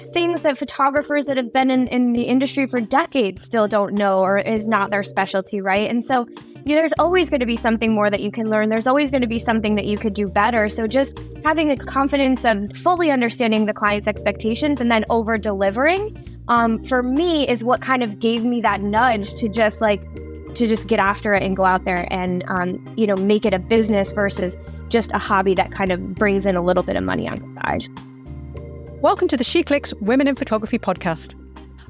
there's things that photographers that have been in the industry for decades still don't know or is not their specialty, right? And so there's always going to be something more that you can learn. There's always going to be something that you could do better. So just having the confidence of fully understanding the client's expectations and then over delivering, for me, is what kind of gave me that nudge to just get after it and go out there and, make it a business versus just a hobby that kind of brings in a little bit of money on the side. Welcome to the She Clicks Women in Photography podcast.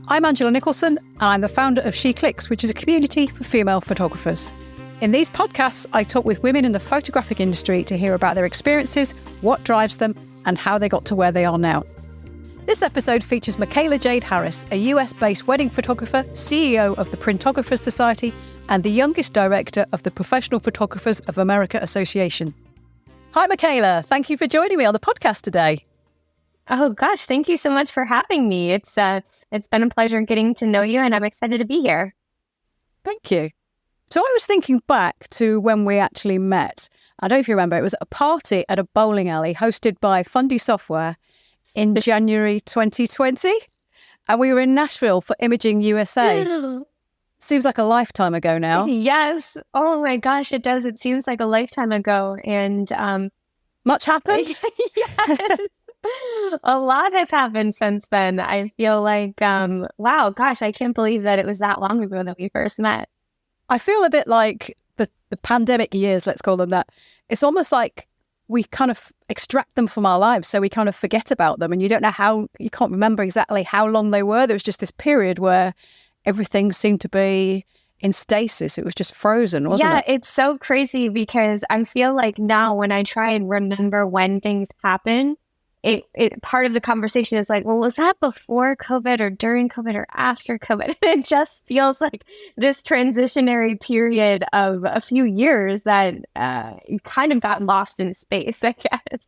I'm Angela Nicholson, and I'm the founder of She Clicks, which is a community for female photographers. In these podcasts, I talk with women in the photographic industry to hear about their experiences, what drives them, and how they got to where they are now. This episode features Makayla Jade Harris, a US-based wedding photographer, CEO of the Printographers Society, and the youngest director of the Professional Photographers of America Association. Hi, Makayla. Thank you for joining me on the podcast today. Oh gosh, thank you so much for having me. It's been a pleasure getting to know you, and I'm excited to be here. Thank you. So I was thinking back to when we actually met. I don't know if you remember, it was at a party at a bowling alley hosted by Fundy Software in January 2020. And we were in Nashville for Imaging USA. Seems like a lifetime ago now. Yes. Oh my gosh, it does. It seems like a lifetime ago. And much happened? Yes. A lot has happened since then. I feel like, wow, gosh, I can't believe that it was that long ago that we first met. I feel a bit like the pandemic years, let's call them that. It's almost like we kind of extract them from our lives, so we kind of forget about them, and you can't remember exactly how long they were. There was just this period where everything seemed to be in stasis. It was just frozen, wasn't it? Yeah, it's so crazy because I feel like now when I try and remember when things happened, it part of the conversation is like, well, was that before COVID or during COVID or after COVID? It just feels like this transitionary period of a few years that kind of got lost in space, I guess.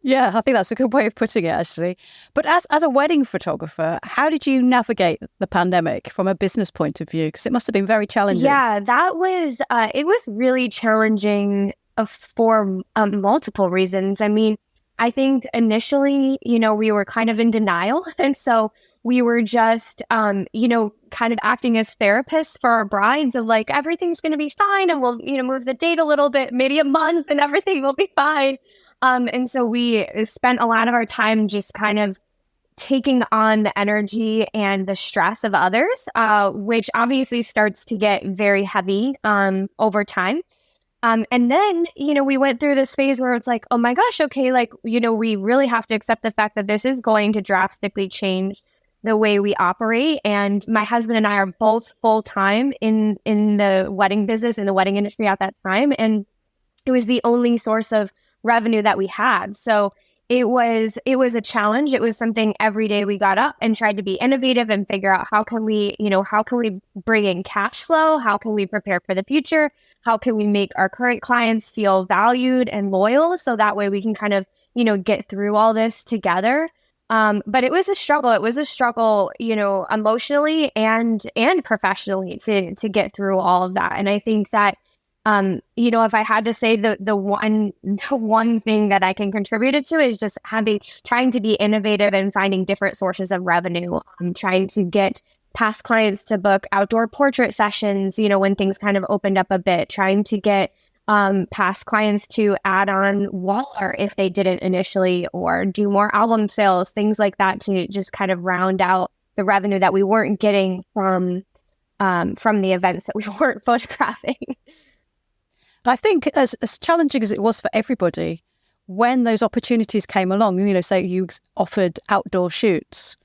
Yeah, I think that's a good way of putting it, actually. But as a wedding photographer, how did you navigate the pandemic from a business point of view? Because it must have been very challenging. Yeah, that was, it was really challenging for multiple reasons. I mean, I think initially, we were kind of in denial. And so we were just, kind of acting as therapists for our brides of like, everything's going to be fine. And we'll, move the date a little bit, maybe a month, and everything will be fine. And so we spent a lot of our time just kind of taking on the energy and the stress of others, which obviously starts to get very heavy over time. And then, we went through this phase where it's like, oh my gosh, okay, we really have to accept the fact that this is going to drastically change the way we operate. And my husband and I are both full-time in the wedding business, in the wedding industry at that time. And it was the only source of revenue that we had. So it was a challenge. It was something every day we got up and tried to be innovative and figure out how can we bring in cash flow? How can we prepare for the future? How can we make our current clients feel valued and loyal? So that way we can kind of, get through all this together. But it was a struggle. It was a struggle, emotionally and professionally to get through all of that. And I think that, if I had to say the one thing that I can contribute it to is just trying to be innovative and finding different sources of revenue. Trying to get past clients to book outdoor portrait sessions, when things kind of opened up a bit, trying to get past clients to add on wall art if they didn't initially, or do more album sales, things like that, to just kind of round out the revenue that we weren't getting from the events that we weren't photographing. I think as challenging as it was for everybody, when those opportunities came along, say you offered outdoor shoots,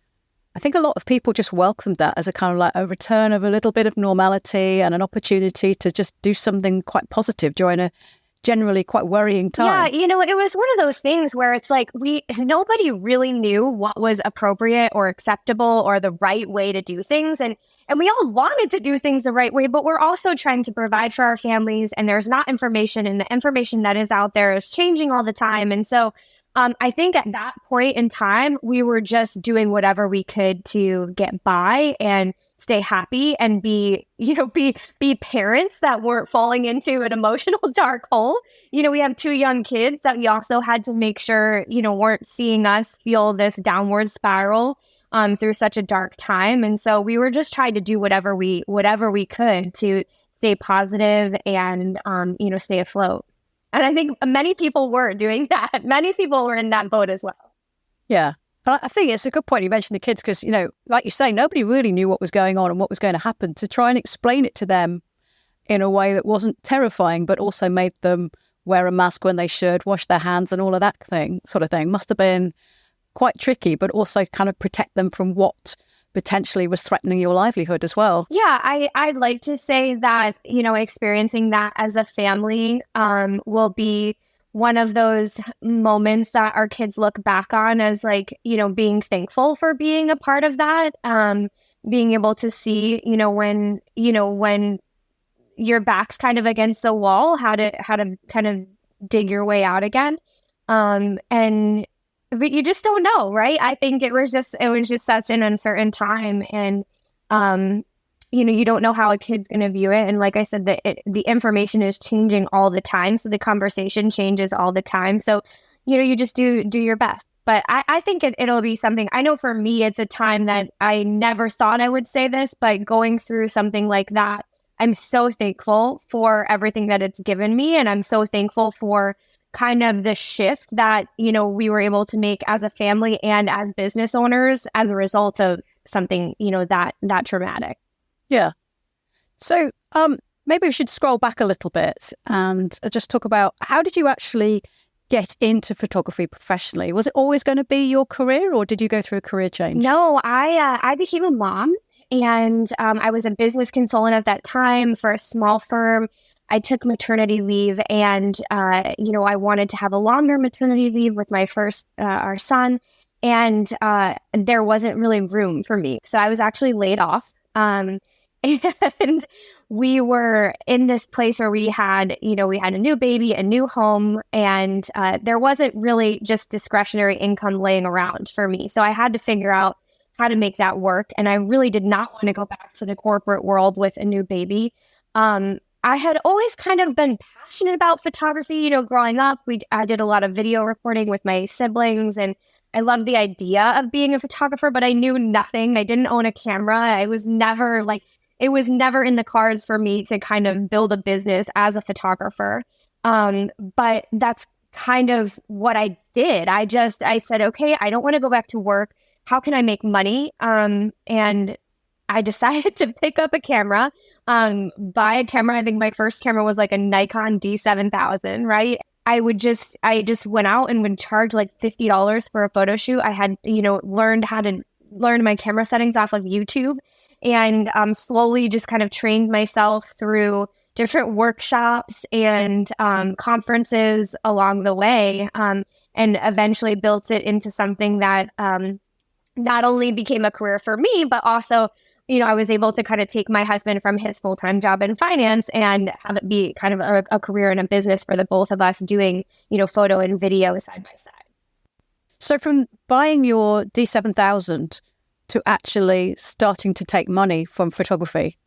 I think a lot of people just welcomed that as a kind of like a return of a little bit of normality and an opportunity to just do something quite positive during a generally quite worrying time. Yeah, it was one of those things where it's like nobody really knew what was appropriate or acceptable or the right way to do things. And we all wanted to do things the right way, but we're also trying to provide for our families, and there's not information, and the information that is out there is changing all the time. And so I think at that point in time, we were just doing whatever we could to get by and stay happy and be parents that weren't falling into an emotional dark hole. We have two young kids that we also had to make sure, weren't seeing us feel this downward spiral through such a dark time. And so we were just trying to do whatever we could to stay positive and, stay afloat. And I think many people were doing that. Many people were in that boat as well. Yeah. I think it's a good point you mentioned the kids because, like you say, nobody really knew what was going on and what was going to happen. To try and explain it to them in a way that wasn't terrifying, but also made them wear a mask when they should, wash their hands and all of that sort of thing must have been quite tricky, but also kind of protect them from what potentially was threatening your livelihood as well. Yeah, I'd like to say that, experiencing that as a family will be one of those moments that our kids look back on as being thankful for being a part of that, being able to see, when your back's kind of against the wall, how to kind of dig your way out again. But you just don't know, right? I think it was just such an uncertain time, and you don't know how a kid's going to view it. And like I said, the information is changing all the time, so the conversation changes all the time. So you just do your best. But I think it'll be something. I know for me, it's a time that I never thought I would say this, but going through something like that, I'm so thankful for everything that it's given me, and I'm so thankful for kind of the shift that, we were able to make as a family and as business owners as a result of something, that traumatic. Yeah. So maybe we should scroll back a little bit and just talk about how did you actually get into photography professionally? Was it always going to be your career, or did you go through a career change? No, I became a mom, and I was a business consultant at that time for a small firm. I took maternity leave, and, I wanted to have a longer maternity leave with my first, our son, and there wasn't really room for me. So I was actually laid off. And we were in this place where we had a new baby, a new home, and there wasn't really just discretionary income laying around for me. So I had to figure out how to make that work. And I really did not want to go back to the corporate world with a new baby. I had always kind of been passionate about photography, growing up. I did a lot of video recording with my siblings, and I loved the idea of being a photographer, but I knew nothing. I didn't own a camera. It was never in the cards for me to kind of build a business as a photographer. But that's kind of what I did. I said, okay, I don't want to go back to work. How can I make money? And I decided to pick up a camera, buy a camera. I think my first camera was like a Nikon D7000, right? I just went out and would charge like $50 for a photo shoot. I had, learned my camera settings off of YouTube, and slowly just kind of trained myself through different workshops and conferences along the way, and eventually built it into something that not only became a career for me, but also, I was able to kind of take my husband from his full-time job in finance and have it be kind of a career and a business for the both of us doing, photo and video side by side. So from buying your D7000 to actually starting to take money from photography,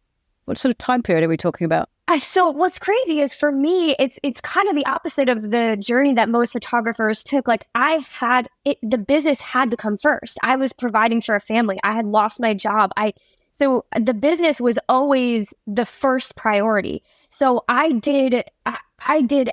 what sort of time period are we talking about? So what's crazy is for me, it's kind of the opposite of the journey that most photographers took. Like the business had to come first. I was providing for a family. I had lost my job. So the business was always the first priority. So I did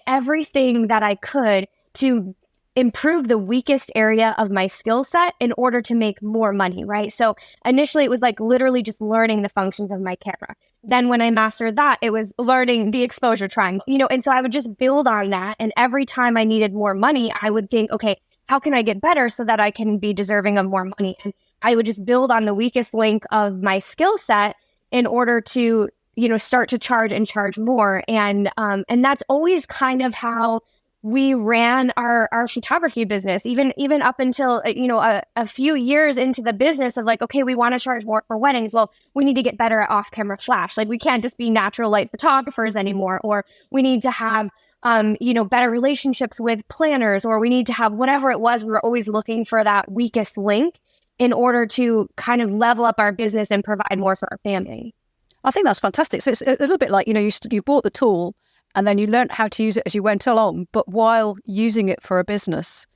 everything that I could to improve the weakest area of my skill set in order to make more money, right? So initially it was like literally just learning the functions of my camera. Then when I mastered that, it was learning the exposure triangle, and so I would just build on that. And every time I needed more money, I would think, okay, how can I get better so that I can be deserving of more money? And I would just build on the weakest link of my skill set in order to, start to charge more. And that's always kind of how we ran our photography business, even up until, a few years into the business of like, okay, we want to charge more for weddings. Well, we need to get better at off-camera flash. Like we can't just be natural light photographers anymore, or we need to have better relationships with planners, or we need to have whatever it was. We were always looking for that weakest link in order to kind of level up our business and provide more for our family. I think that's fantastic. So it's a little bit like, you bought the tool and then you learned how to use it as you went along, but while using it for a business.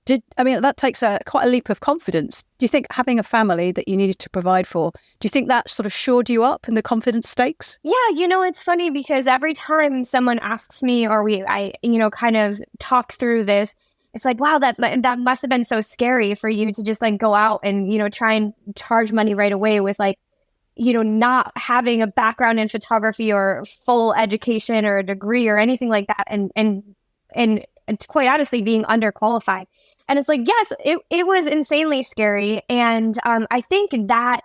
That takes quite a leap of confidence. Do you think having a family that you needed to provide for, do you think that sort of shored you up in the confidence stakes? Yeah, it's funny because every time someone asks me or I kind of talk through this, it's like, wow, that must have been so scary for you to just like go out and, try and charge money right away with like, not having a background in photography or full education or a degree or anything like that. And quite honestly, being underqualified. And it's like, yes, it was insanely scary. And I think that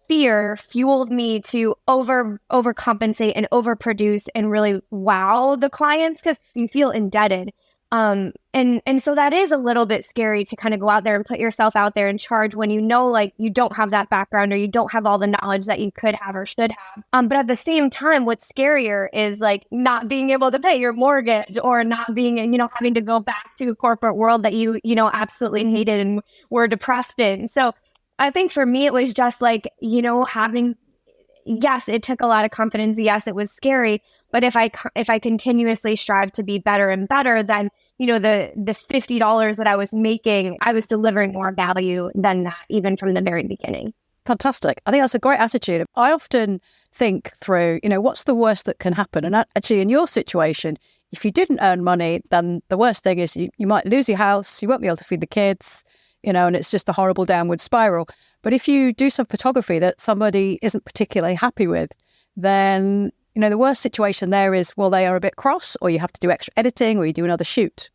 fear fueled me to overcompensate and overproduce and really wow the clients because you feel indebted. And so that is a little bit scary to kind of go out there and put yourself out there and charge when like you don't have that background or you don't have all the knowledge that you could have or should have. But at the same time, what's scarier is like not being able to pay your mortgage or not being, having to go back to a corporate world that you absolutely hated and were depressed in. So I think for me, it was just like, yes, it took a lot of confidence. Yes, it was scary. But if I continuously strive to be better and better, then, the $50 that I was making, I was delivering more value than that, even from the very beginning. Fantastic. I think that's a great attitude. I often think through, what's the worst that can happen? And actually, in your situation, if you didn't earn money, then the worst thing is you might lose your house, you won't be able to feed the kids, and it's just a horrible downward spiral. But if you do some photography that somebody isn't particularly happy with, then the worst situation there is, well, they are a bit cross, or you have to do extra editing, or you do another shoot.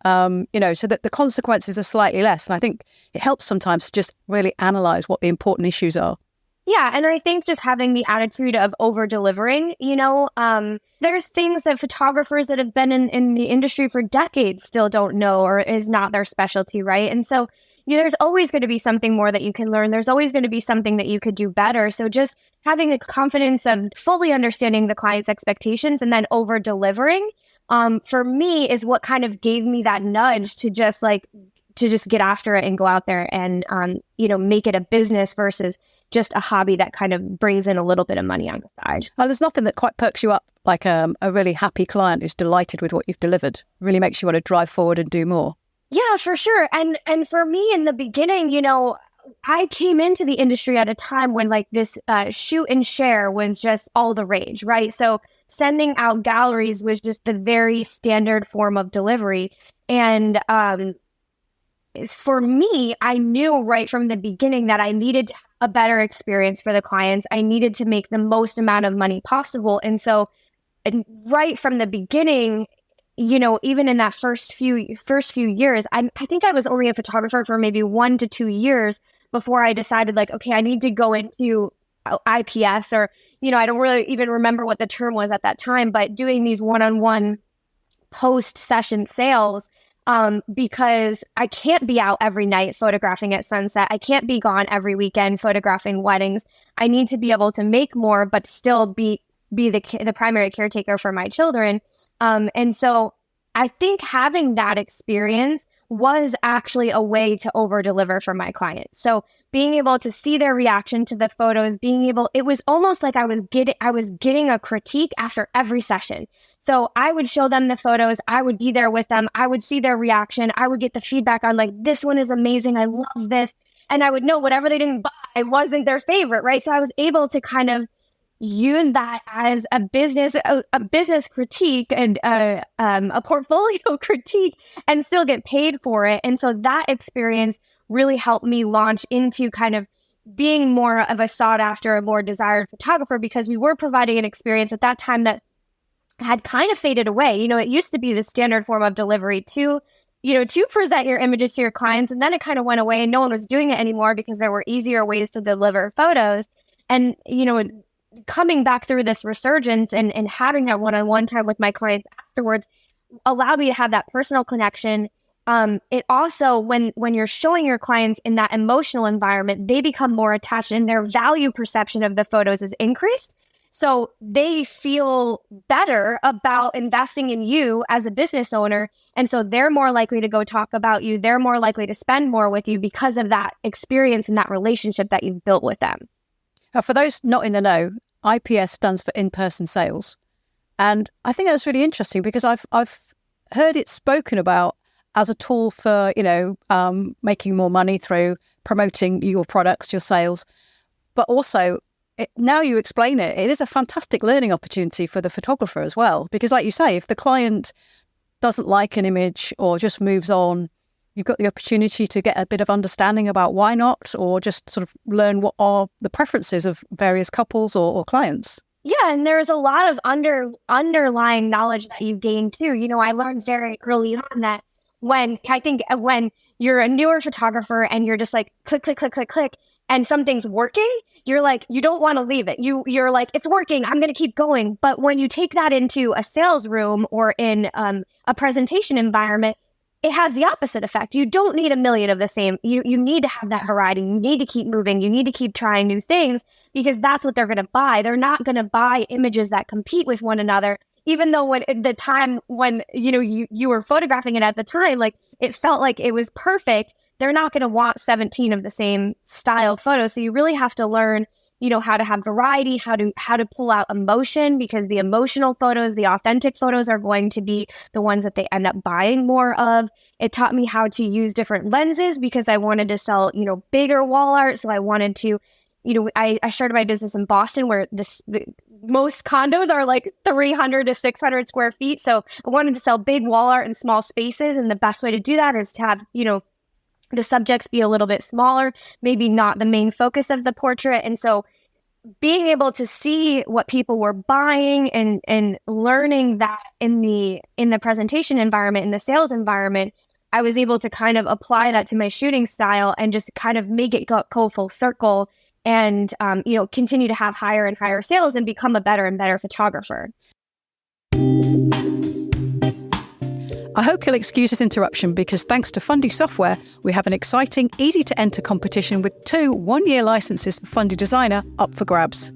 So that the consequences are slightly less. And I think it helps sometimes to just really analyze what the important issues are. Yeah, and I think just having the attitude of over-delivering, there's things that photographers that have been in the industry for decades still don't know or is not their specialty, right? And so there's always going to be something more that you can learn. There's always going to be something that you could do better. So just having the confidence of fully understanding the client's expectations and then over delivering, for me is what kind of gave me that nudge to just get after it and go out there and, make it a business versus just a hobby that kind of brings in a little bit of money on the side. Well, there's nothing that quite perks you up like a really happy client who's delighted with what you've delivered. Really makes you want to drive forward and do more. Yeah, for sure. And for me in the beginning, I came into the industry at a time when like this shoot and share was just all the rage, right? So sending out galleries was just the very standard form of delivery. And for me, I knew right from the beginning that I needed a better experience for the clients. I needed to make the most amount of money possible. And so right from the beginning, even in that first few years, I think I was only a photographer for maybe 1 to 2 years before I decided like, okay, I need to go into IPS or, I don't really even remember what the term was at that time, but doing these one-on-one post-session sales because I can't be out every night photographing at sunset. I can't be gone every weekend photographing weddings. I need to be able to make more, but still be the primary caretaker for my children. And so I think having that experience was actually a way to over deliver for my clients. So being able to see their reaction to the photos, it was almost like I was getting a critique after every session. So I would show them the photos. I would be there with them. I would see their reaction. I would get the feedback on like, this one is amazing. I love this. And I would know whatever they didn't buy wasn't their favorite, right? So I was able to kind of use that as a business critique and a portfolio critique and still get paid for it. And so that experience really helped me launch into kind of being more of a sought after, a more desired photographer because we were providing an experience at that time that had kind of faded away. It used to be the standard form of delivery to present your images to your clients. And then it kind of went away and no one was doing it anymore because there were easier ways to deliver photos. And, coming back through this resurgence and having that one-on-one time with my clients afterwards allowed me to have that personal connection. It also, when you're showing your clients in that emotional environment, they become more attached and their value perception of the photos is increased. So they feel better about investing in you as a business owner. And so they're more likely to go talk about you. They're more likely to spend more with you because of that experience and that relationship that you've built with them. For those not in the know, IPS stands for in-person sales. And I think that's really interesting because I've heard it spoken about as a tool for, making more money through promoting your products, your sales. But also, now you explain it, it is a fantastic learning opportunity for the photographer as well. Because like you say, if the client doesn't like an image or just moves on, you've got the opportunity to get a bit of understanding about why not, or just sort of learn what are the preferences of various couples or clients. Yeah, and there's a lot of underlying knowledge that you gain too. I learned very early on that when you're a newer photographer and you're just like click, click, click, click, click, and something's working, you're like, you don't want to leave it. You're like, it's working, I'm going to keep going. But when you take that into a sales room or in a presentation environment, it has the opposite effect. You don't need a million of the same. You need to have that variety. You need to keep moving. You need to keep trying new things because that's what they're going to buy. They're not going to buy images that compete with one another. Even though when you were photographing it at the time, like it felt like it was perfect, they're not going to want 17 of the same style photos. So you really have to learn, how to have variety, how to pull out emotion, because the emotional photos, the authentic photos are going to be the ones that they end up buying more of. It taught me how to use different lenses because I wanted to sell, bigger wall art. So I wanted to, I started my business in Boston where most condos are like 300 to 600 square feet. So I wanted to sell big wall art in small spaces. And the best way to do that is to have, the subjects be a little bit smaller, maybe not the main focus of the portrait. And so being able to see what people were buying and learning that in the presentation environment, in the sales environment, I was able to kind of apply that to my shooting style and just kind of make it go full circle and, continue to have higher and higher sales and become a better and better photographer. I hope you'll excuse this interruption because thanks to Fundy Software, we have an exciting, easy-to-enter competition with 2 one-year licenses for Fundy Designer up for grabs.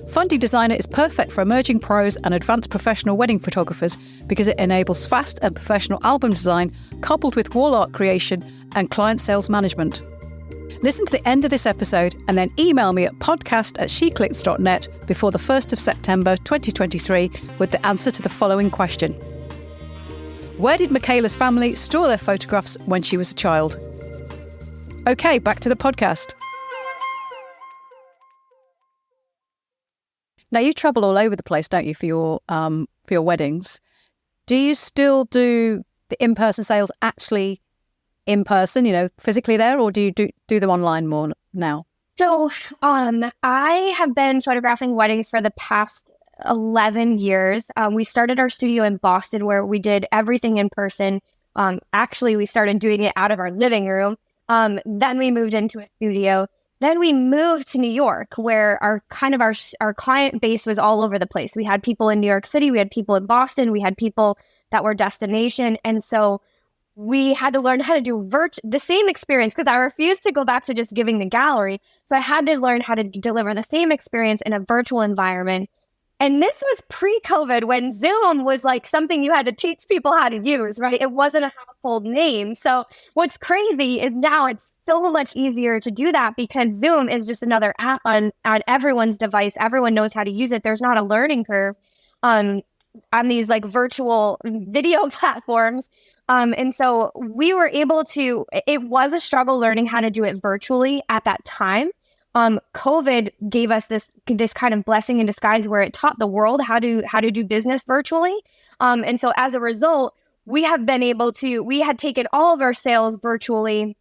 Fundy Designer is perfect for emerging pros and advanced professional wedding photographers because it enables fast and professional album design coupled with wall art creation and client sales management. Listen to the end of this episode and then email me at podcast@sheclicks.net before the 1st of September 2023 with the answer to the following question. Where did Makayla's family store their photographs when she was a child? Okay, back to the podcast. Now you travel all over the place, don't you, for your weddings? Do you still do the in-person sales actually in person, physically there, or do you do them online more now? So, I have been photographing weddings for the past 11 years. We started our studio in Boston where we did everything in person. Actually, we started doing it out of our living room. Then we moved into a studio. Then we moved to New York where our client base was all over the place. We had people in New York City. We had people in Boston. We had people that were destination. And so we had to learn how to do the same experience because I refused to go back to just giving the gallery. So I had to learn how to deliver the same experience in a virtual environment. And this was pre-COVID when Zoom was like something you had to teach people how to use, right? It wasn't a household name. So what's crazy is now it's so much easier to do that because Zoom is just another app on everyone's device. Everyone knows how to use it. There's not a learning curve on these like virtual video platforms. And so we were able to, it was a struggle learning how to do it virtually at that time. COVID gave us this kind of blessing in disguise where it taught the world how to do business virtually. And so as a result, we had taken all of our sales virtually,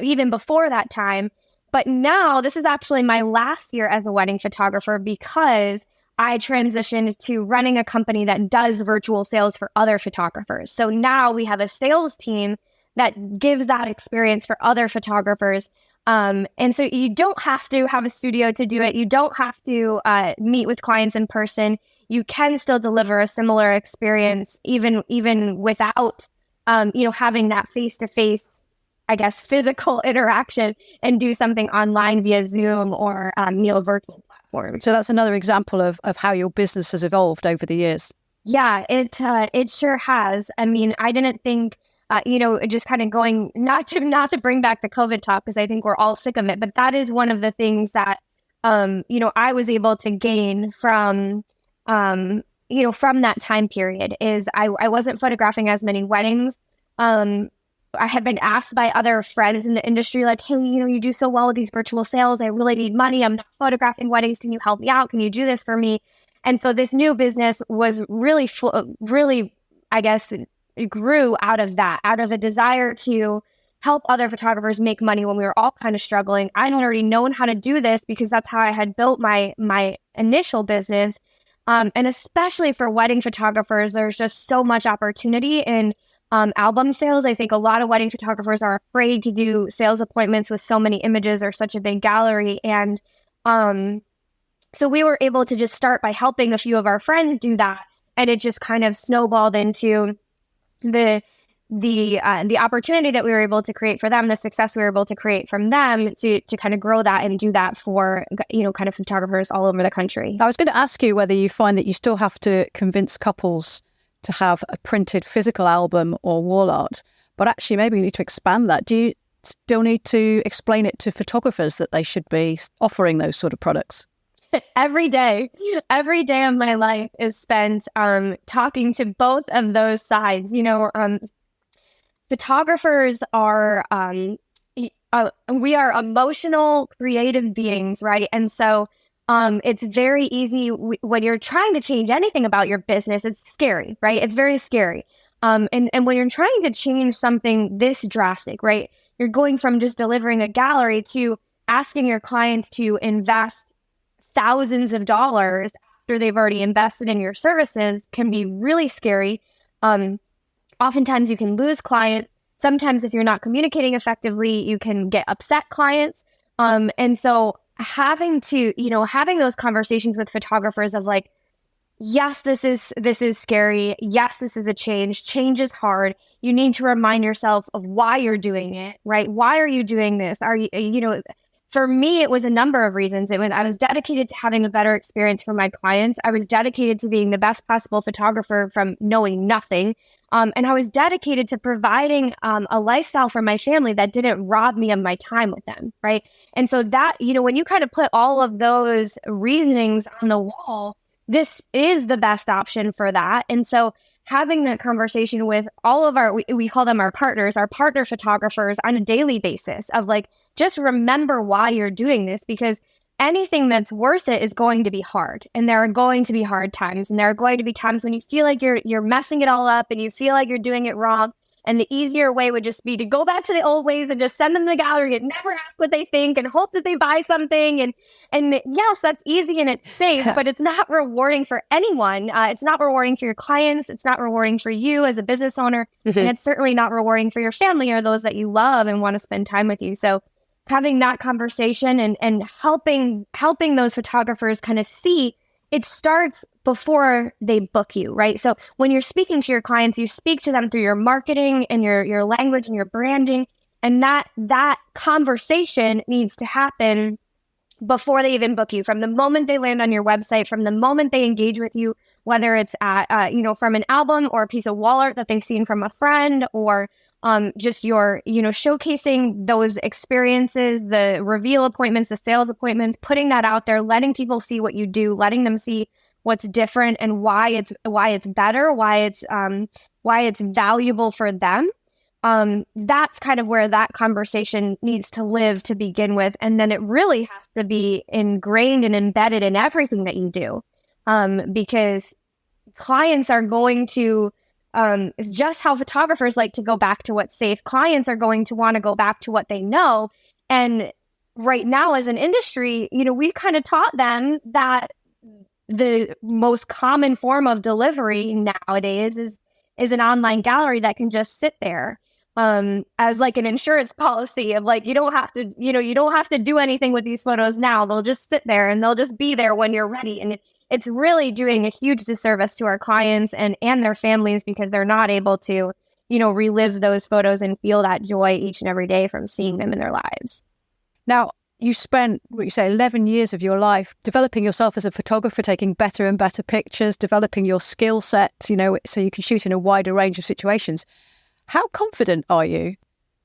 even before that time. But now this is actually my last year as a wedding photographer because I transitioned to running a company that does virtual sales for other photographers. So now we have a sales team that gives that experience for other photographers. And so you don't have to have a studio to do it. You don't have to meet with clients in person. You can still deliver a similar experience even without, having that face-to-face, I guess, physical interaction and do something online via Zoom or, virtual platform. platform. So that's another example of how your business has evolved over the years. Yeah, it sure has. I mean, I didn't think, just kind of going, not to bring back the COVID talk, because I think we're all sick of it, but that is one of the things that, I was able to gain from, from that time period is I wasn't photographing as many weddings. I had been asked by other friends in the industry, like, hey, you do so well with these virtual sales. I really need money. I'm not photographing weddings. Can you help me out? Can you do this for me? And so this new business was really, I guess, it grew out of that, out of a desire to help other photographers make money when we were all kind of struggling. I had already known how to do this because that's how I had built my initial business. And especially for wedding photographers, there's just so much opportunity in album sales. I think a lot of wedding photographers are afraid to do sales appointments with so many images or such a big gallery. And so we were able to just start by helping a few of our friends do that. And it just kind of snowballed into the opportunity that we were able to create for them, the success we were able to create from them to kind of grow that and do that for, kind of photographers all over the country. I was going to ask you whether you find that you still have to convince couples to have a printed physical album or wall art, but actually maybe you need to expand that. Do you still need to explain it to photographers that they should be offering those sort of products? Every day of my life is spent talking to both of those sides. Photographers are we are emotional, creative beings, right? And so it's very easy when you're trying to change anything about your business. It's scary, right? It's very scary. And when you're trying to change something this drastic, right? You're going from just delivering a gallery to asking your clients to invest thousands of dollars after they've already invested in your services can be really scary. Oftentimes you can lose clients. Sometimes if you're not communicating effectively, you can get upset clients. And so having those conversations with photographers of like, yes, this is scary. Yes, this is a change. Change is hard. You need to remind yourself of why you're doing it, right? Why are you doing this? Are you, for me, it was a number of reasons. I was dedicated to having a better experience for my clients. I was dedicated to being the best possible photographer from knowing nothing. And I was dedicated to providing a lifestyle for my family that didn't rob me of my time with them, right? And so that, when you kind of put all of those reasonings on the wall, this is the best option for that. And so having that conversation with all of we call them our partners, our partner photographers on a daily basis of like, just remember why you're doing this, because anything that's worth it is going to be hard. And there are going to be hard times. And there are going to be times when you feel like you're messing it all up and you feel like you're doing it wrong. And the easier way would just be to go back to the old ways and just send them to the gallery and never ask what they think and hope that they buy something. And yes, that's easy and it's safe, but it's not rewarding for anyone. It's not rewarding for your clients. It's not rewarding for you as a business owner. Mm-hmm. And it's certainly not rewarding for your family or those that you love and want to spend time with you. So having that conversation and helping those photographers kind of see it starts before they book you, right? So when you're speaking to your clients, you speak to them through your marketing and your language and your branding. And that conversation needs to happen before they even book you. From the moment they land on your website, from the moment they engage with you, whether it's at, from an album or a piece of wall art that they've seen from a friend, or just your, showcasing those experiences, the reveal appointments, the sales appointments, putting that out there, letting people see what you do, letting them see what's different and why it's better, why it's valuable for them. That's kind of where that conversation needs to live to begin with. And then it really has to be ingrained and embedded in everything that you do. Because clients are going to, it's just how photographers like to go back to what's safe. Clients are going to want to go back to what they know. And right now as an industry, we've kind of taught them that the most common form of delivery nowadays is an online gallery that can just sit there as like an insurance policy of like, you don't have to do anything with these photos now. They'll just sit there and they'll just be there when you're ready. And it's really doing a huge disservice to our clients and their families, because they're not able to, relive those photos and feel that joy each and every day from seeing them in their lives. Now, you spent, what you say, 11 years of your life developing yourself as a photographer, taking better and better pictures, developing your skill set, so you can shoot in a wider range of situations. How confident are you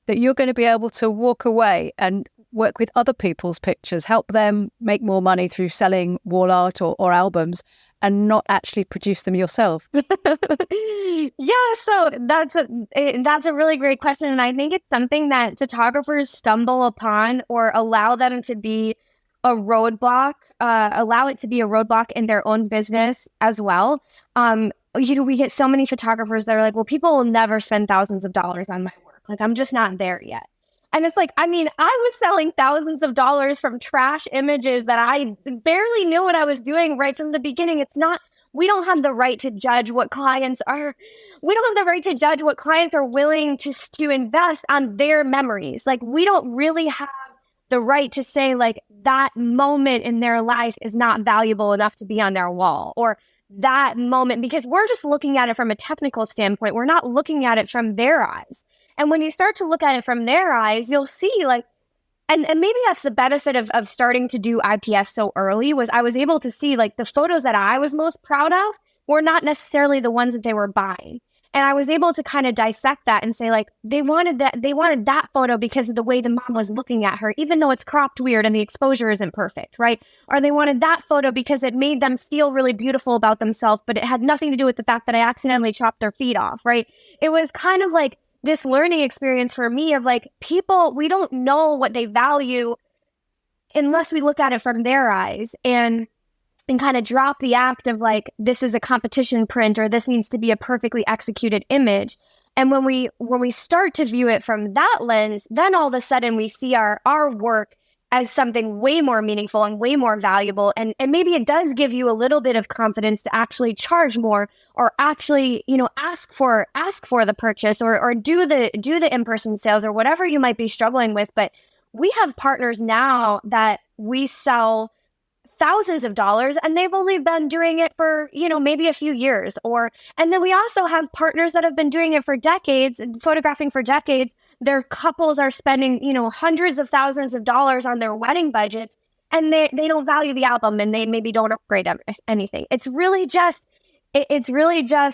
that you're going to be able to walk away and work with other people's pictures, help them make more money through selling wall art or albums, and not actually produce them yourself? Yeah, so that's a really great question. And I think it's something that photographers stumble upon or allow them to be a roadblock, allow it to be a roadblock in their own business as well. We get so many photographers that are like, well, people will never spend thousands of dollars on my work. Like, I'm just not there yet. And it's like, I mean, I was selling thousands of dollars from trash images that I barely knew what I was doing right from the beginning. It's not, we don't have the right to judge what clients are, we don't have the right to judge what clients are willing to invest on their memories. Like, we don't really have the right to say, like, that moment in their life is not valuable enough to be on their wall, or that moment, because we're just looking at it from a technical standpoint. We're not looking at it from their eyes. And when you start to look at it from their eyes, you'll see, like, and maybe that's the benefit of starting to do IPS so early, was I was able to see, like, the photos that I was most proud of were not necessarily the ones that they were buying. And I was able to kind of dissect that and say, like, they wanted that photo because of the way the mom was looking at her, even though it's cropped weird and the exposure isn't perfect, right? Or they wanted that photo because it made them feel really beautiful about themselves, but it had nothing to do with the fact that I accidentally chopped their feet off, right? It was kind of like this learning experience for me of, like, people, we don't know what they value unless we look at it from their eyes, and kind of drop the act of, like, this is a competition print, or this needs to be a perfectly executed image. And when we start to view it from that lens, then all of a sudden we see our work as something way more meaningful and way more valuable. And maybe it does give you a little bit of confidence to actually charge more, or actually, ask for the purchase, or do the in-person sales, or whatever you might be struggling with. But we have partners now that we sell thousands of dollars, and they've only been doing it for, maybe a few years. And then we also have partners that have been doing it for decades, photographing for decades. Their couples are spending, hundreds of thousands of dollars on their wedding budgets, and they don't value the album, and they maybe don't upgrade anything. It's really just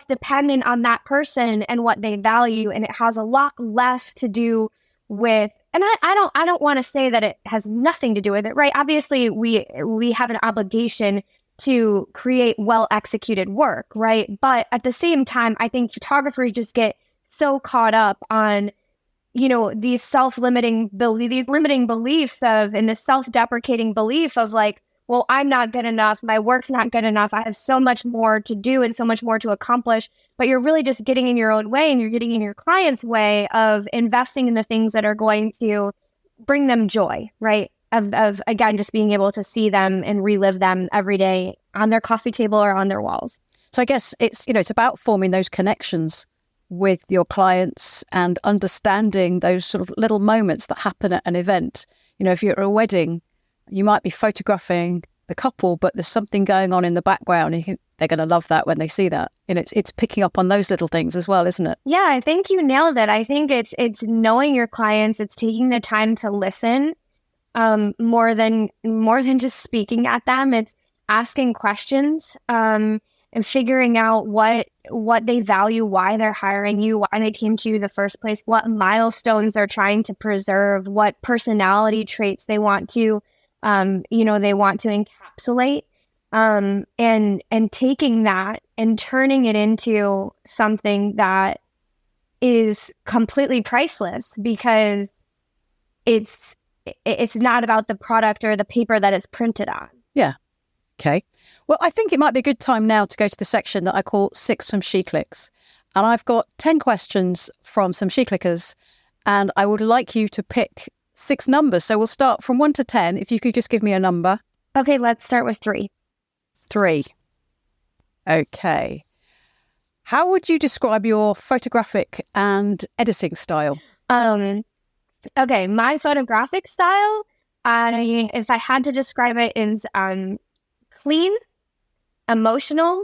dependent on that person and what they value. And it has a lot less to do with, and I don't want to say that it has nothing to do with it, right? Obviously, we have an obligation to create well-executed work, right? But at the same time, I think photographers just get so caught up on, these limiting beliefs and the self-deprecating belief of, like, well, I'm not good enough, my work's not good enough, I have so much more to do and so much more to accomplish. But you're really just getting in your own way, and you're getting in your client's way of investing in the things that are going to bring them joy, right? Of again, just being able to see them and relive them every day on their coffee table or on their walls. So I guess it's about forming those connections with your clients and understanding those sort of little moments that happen at an event. If you're at a wedding, you might be photographing the couple, but there's something going on in the background, and you think they're going to love that when they see that. And it's picking up on those little things as well, isn't it? Yeah, I think you nailed it. I think it's knowing your clients. It's taking the time to listen, more than just speaking at them. It's asking questions, and figuring out what they value, why they're hiring you, why they came to you in the first place, what milestones they're trying to preserve, what personality traits they want to encapsulate, and taking that and turning it into something that is completely priceless, because it's not about the product or the paper that it's printed on. Yeah. Okay. Well, I think it might be a good time now to go to the section that I call 6 from SheClicks. And I've got 10 questions from some SheClickers, and I would like you to pick 6 numbers. So we'll start from 1 to 10. If you could just give me a number. Okay, let's start with 3. 3. Okay. How would you describe your photographic and editing style? Okay, my photographic style, if I had to describe it, is clean, emotional,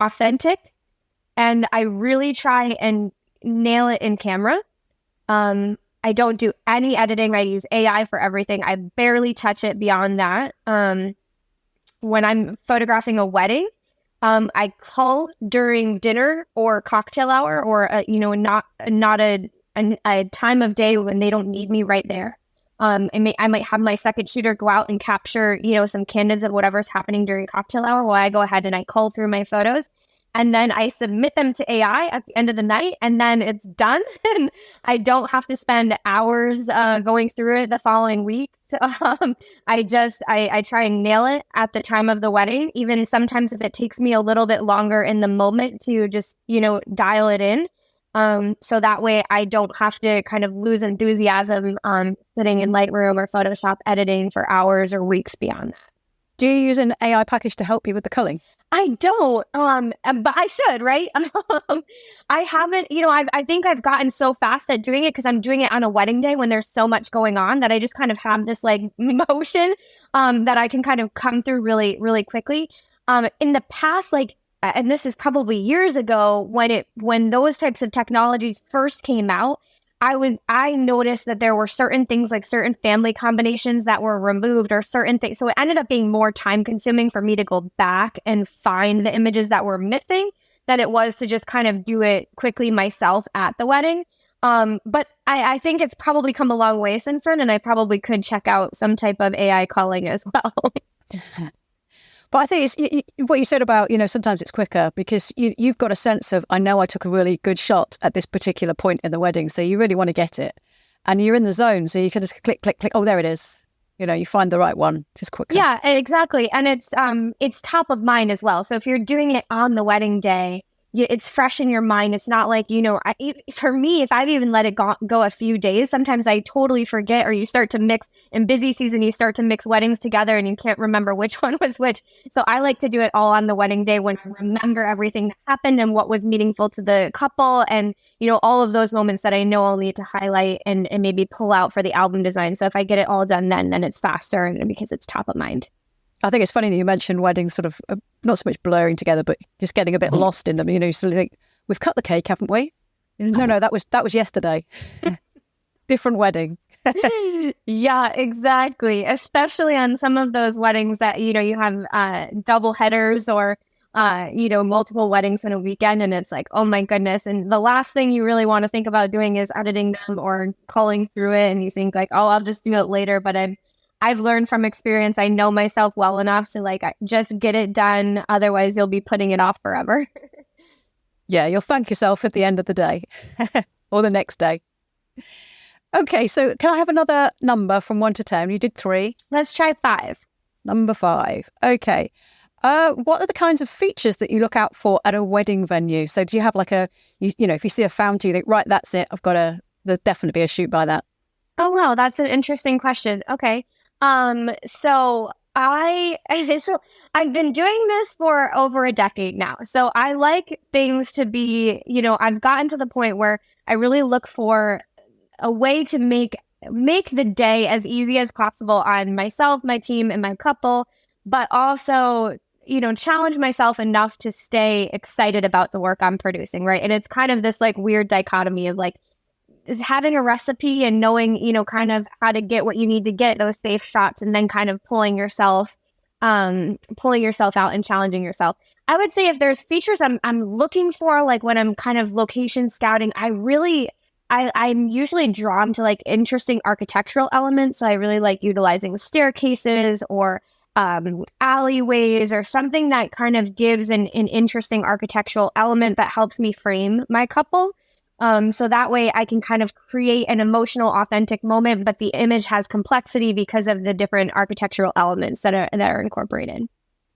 authentic, and I really try and nail it in camera. I don't do any editing. I use AI for everything. I barely touch it beyond that. When I'm photographing a wedding, I call during dinner or cocktail hour, or not a time of day when they don't need me right there. I might have my second shooter go out and capture, some candids of whatever's happening during cocktail hour, while I go ahead and I cull through my photos. And then I submit them to AI at the end of the night, and then it's done. And I don't have to spend hours going through it the following week. I try and nail it at the time of the wedding, even sometimes if it takes me a little bit longer in the moment to just, dial it in. So that way I don't have to kind of lose enthusiasm sitting in Lightroom or Photoshop editing for hours or weeks beyond that. Do you use an AI package to help you with the culling? I don't, but I should, right? I haven't, I think I've gotten so fast at doing it because I'm doing it on a wedding day when there's so much going on that I just kind of have this like motion that I can kind of come through really, really quickly. In the past, and this is probably years ago, when those types of technologies first came out, I noticed that there were certain things, like certain family combinations that were removed, or certain things. So it ended up being more time consuming for me to go back and find the images that were missing than it was to just kind of do it quickly myself at the wedding. But I think it's probably come a long way since then, and I probably could check out some type of AI culling as well. But I think it's what you said about, sometimes it's quicker because you've got a sense of, I know I took a really good shot at this particular point in the wedding. So you really want to get it. And you're in the zone. So you can just click, click, click. Oh, there it is. You find the right one just quicker. Yeah, exactly. And it's top of mind as well. So if you're doing it on the wedding day, it's fresh in your mind. It's not like, for me, if I've even let it go a few days, sometimes I totally forget, or you start to mix in busy season, you start to mix weddings together and you can't remember which one was which. So I like to do it all on the wedding day when I remember everything that happened and what was meaningful to the couple, and, all of those moments that I know I'll need to highlight and maybe pull out for the album design. So if I get it all done then it's faster, and because it's top of mind. I think it's funny that you mentioned weddings sort of not so much blurring together, but just getting a bit lost in them. You sort of think, we've cut the cake, haven't we? No, that was yesterday. Different wedding. Yeah, exactly. Especially on some of those weddings that, you have double headers or, multiple weddings in a weekend. And it's like, oh my goodness. And the last thing you really want to think about doing is editing them or culling through it. And you think like, oh, I'll just do it later. But I've learned from experience, I know myself well enough to just get it done. Otherwise, you'll be putting it off forever. Yeah, you'll thank yourself at the end of the day or the next day. Okay, so can I have another number from 1 to 10? You did 3. Let's try 5. Number 5. Okay. What are the kinds of features that you look out for at a wedding venue? So do you have if you see a fountain, you think, right, that's it. There'll definitely be a shoot by that. Oh, wow. That's an interesting question. Okay. So I've been doing this for over a decade now. So I like things to be, I've gotten to the point where I really look for a way to make the day as easy as possible on myself, my team, and my couple, but also, challenge myself enough to stay excited about the work I'm producing, right? And it's kind of this weird dichotomy of is having a recipe and knowing, kind of how to get what you need to get, those safe shots, and then kind of pulling yourself out and challenging yourself. I would say if there's features I'm looking for, when I'm kind of location scouting, I'm usually drawn to interesting architectural elements. So I really like utilizing staircases or alleyways or something that kind of gives an interesting architectural element that helps me frame my couple. So that way I can kind of create an emotional, authentic moment, but the image has complexity because of the different architectural elements that are incorporated.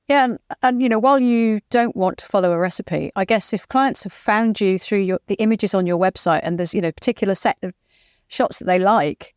Yeah, and while you don't want to follow a recipe, I guess if clients have found you through the images on your website and there's particular set of shots that they like,